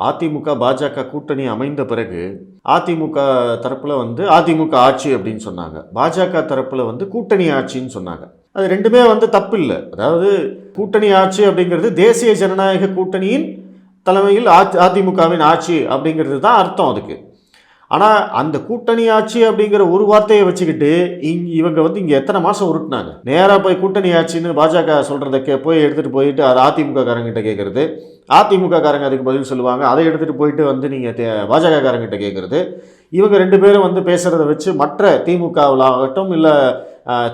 அதிமுக பாஜக கூட்டணி அமைந்த பிறகு அதிமுக தரப்புல வந்து அதிமுக ஆட்சி அப்படின்னு சொன்னாங்க. பாஜக தரப்புல வந்து கூட்டணி ஆட்சின்னு சொன்னாங்க. அது ரெண்டுமே வந்து தப்பு இல்லை. அதாவது கூட்டணி ஆட்சி அப்படிங்கிறது தேசிய ஜனநாயக கூட்டணியின் தலைமையில் அதிமுகவின் ஆட்சி அப்படிங்கிறது தான் அர்த்தம் அதுக்கு. ஆனால் அந்த கூட்டணி ஆட்சி அப்படிங்கிற ஒரு வார்த்தையை வச்சுக்கிட்டு இவங்க வந்து இங்கே எத்தனை மாதம் உருட்டினாங்க. நேராக போய் கூட்டணி ஆட்சின்னு பாஜக சொல்கிறத போய் எடுத்துகிட்டு போயிட்டு அது அதிமுக காரங்கிட்ட கேட்குறது, அதிமுக காரங்க அதுக்கு பதில் சொல்லுவாங்க. அதை எடுத்துகிட்டு போயிட்டு வந்து நீங்கள் பாஜக காரங்கிட்ட கேட்குறது. இவங்க ரெண்டு பேரும் வந்து பேசுகிறத வச்சு மற்ற திமுகவில் ஆகட்டும் இல்லை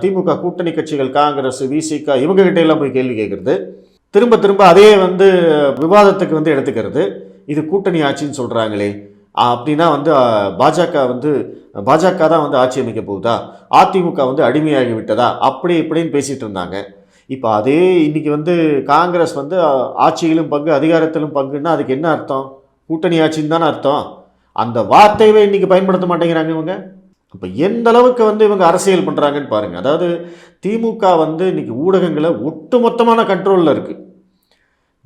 திமுக கூட்டணி கட்சிகள் காங்கிரஸ் விசிக இவங்ககிட்ட எல்லாம் போய் கேள்வி கேட்குறது, திரும்ப திரும்ப அதே வந்து விவாதத்துக்கு வந்து எடுத்துக்கிறது. இது கூட்டணி ஆட்சின்னு சொல்கிறாங்களே அப்படின்னா வந்து பாஜக தான் வந்து ஆட்சி அமைக்க போகுதா, அதிமுக வந்து அடிமையாகி விட்டதா, அப்படி இப்படின்னு பேசிகிட்டு இருந்தாங்க. இப்போ அதே இன்னைக்கு வந்து காங்கிரஸ் வந்து ஆட்சியிலும் பங்கு அதிகாரத்திலும் பங்குன்னா அதுக்கு என்ன அர்த்தம்? கூட்டணி ஆட்சின்னு தானே அர்த்தம். அந்த வார்த்தையவே இன்னைக்கு பயன்படுத்த மாட்டேங்கிறாங்க இவங்க. இப்போ எந்த அளவுக்கு வந்து இவங்க அரசியல் பண்ணுறாங்கன்னு பாருங்கள். அதாவது திமுக வந்து இன்னைக்கு ஊடகங்களை ஒட்டுமொத்தமான கண்ட்ரோலில் இருக்குது.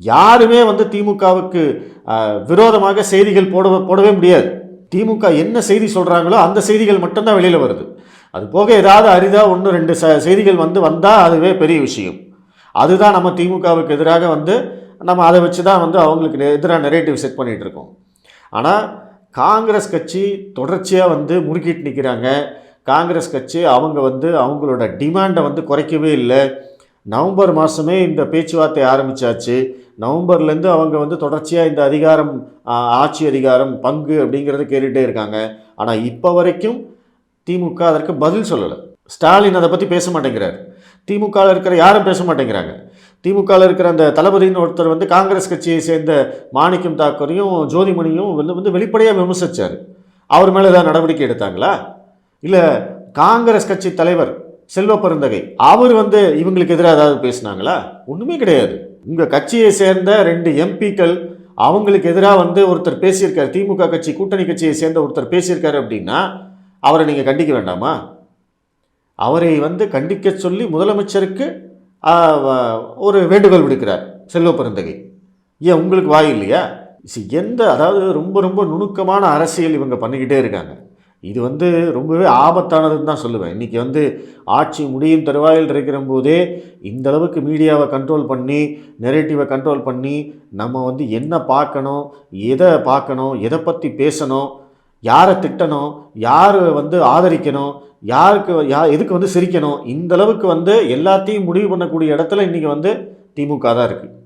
யாருமே வந்து திமுகவுக்கு விரோதமாக செய்திகள் போடவே முடியாது. திமுக என்ன செய்தி சொல்கிறாங்களோ அந்த செய்திகள் மட்டும்தான் வெளியில் வருது. அது போக ஏதாவது அரிதாக 1-2 செய்திகள் வந்தால் அதுவே பெரிய விஷயம். அதுதான் நம்ம திமுகவுக்கு எதிராக வந்து நம்ம அதை வச்சு தான் வந்து அவங்களுக்கு எதிராக நெரேட்டிவ் செட் பண்ணிகிட்டு இருக்கோம். ஆனால் காங்கிரஸ் கட்சி தொடர்ச்சியாக வந்து முறுக்கிட்டு நிற்கிறாங்க. காங்கிரஸ் கட்சி அவங்க வந்து அவங்களோட டிமாண்டை வந்து குறைக்கவே இல்லை. நவம்பர் மாதமே இந்த பேச்சுவார்த்தை ஆரம்பித்தாச்சு. நவம்பர்லேருந்து அவங்க வந்து தொடர்ச்சியாக இந்த அதிகாரம், ஆட்சி அதிகாரம், பங்கு அப்படிங்கிறத கேட்டுகிட்டே இருக்காங்க. ஆனால் இப்போ வரைக்கும் திமுக அதற்கு பதில் சொல்லலை. ஸ்டாலின் அதை பற்றி பேச மாட்டேங்கிறார். திமுகவில் இருக்கிற யாரும் பேச மாட்டேங்கிறாங்க. திமுகவில் இருக்கிற அந்த தளபதின்னு ஒருத்தர் வந்து காங்கிரஸ் கட்சியை சேர்ந்த மாணிக்கம் தாக்கூரையும் ஜோதிமணியும் வந்து வெளிப்படையாக விமர்சித்தார். அவர் மேலே ஏதாவது நடவடிக்கை எடுத்தாங்களா? இல்லை காங்கிரஸ் கட்சி தலைவர் செல்வ பெருந்தகை அவர் வந்து இவங்களுக்கு எதிராக ஏதாவது பேசினாங்களா? ஒன்றுமே கிடையாது. உங்கள் கட்சியை சேர்ந்த 2 எம்பிக்கள் அவங்களுக்கு எதிராக வந்து ஒருத்தர் பேசியிருக்கார், திமுக கட்சி கூட்டணி கட்சியை சேர்ந்த ஒருத்தர் பேசியிருக்காரு அப்படின்னா அவரை நீங்கள் கண்டிக்க வேண்டாமா? அவரை வந்து கண்டிக்க சொல்லி முதலமைச்சருக்கு ஒரு வேண்டுகோள் விடுக்கிறார் செல்வ பெருந்தகை. ஏன் உங்களுக்கு வாய் இல்லையா? அதாவது ரொம்ப ரொம்ப நுணுக்கமான அரசியல் இவங்க பண்ணிக்கிட்டே இருக்காங்க. இது வந்து ரொம்பவே ஆபத்தானதுன்னு தான் சொல்லுவேன். இன்றைக்கி வந்து ஆட்சி முடியும் தருவாயில் இருக்கிற போதே இந்த அளவுக்கு மீடியாவை கண்ட்ரோல் பண்ணி, நெரேட்டிவை கண்ட்ரோல் பண்ணி நம்ம வந்து என்ன பார்க்கணும், எதை பற்றி பேசணும், யாரை திட்டணும், யார் வந்து ஆதரிக்கணும், எதுக்கு வந்து சிரிக்கணும், இந்த அளவுக்கு வந்து எல்லாத்தையும் முடிவு பண்ணக்கூடிய இடத்துல இன்றைக்கி வந்து திமுக தான் இருக்குது.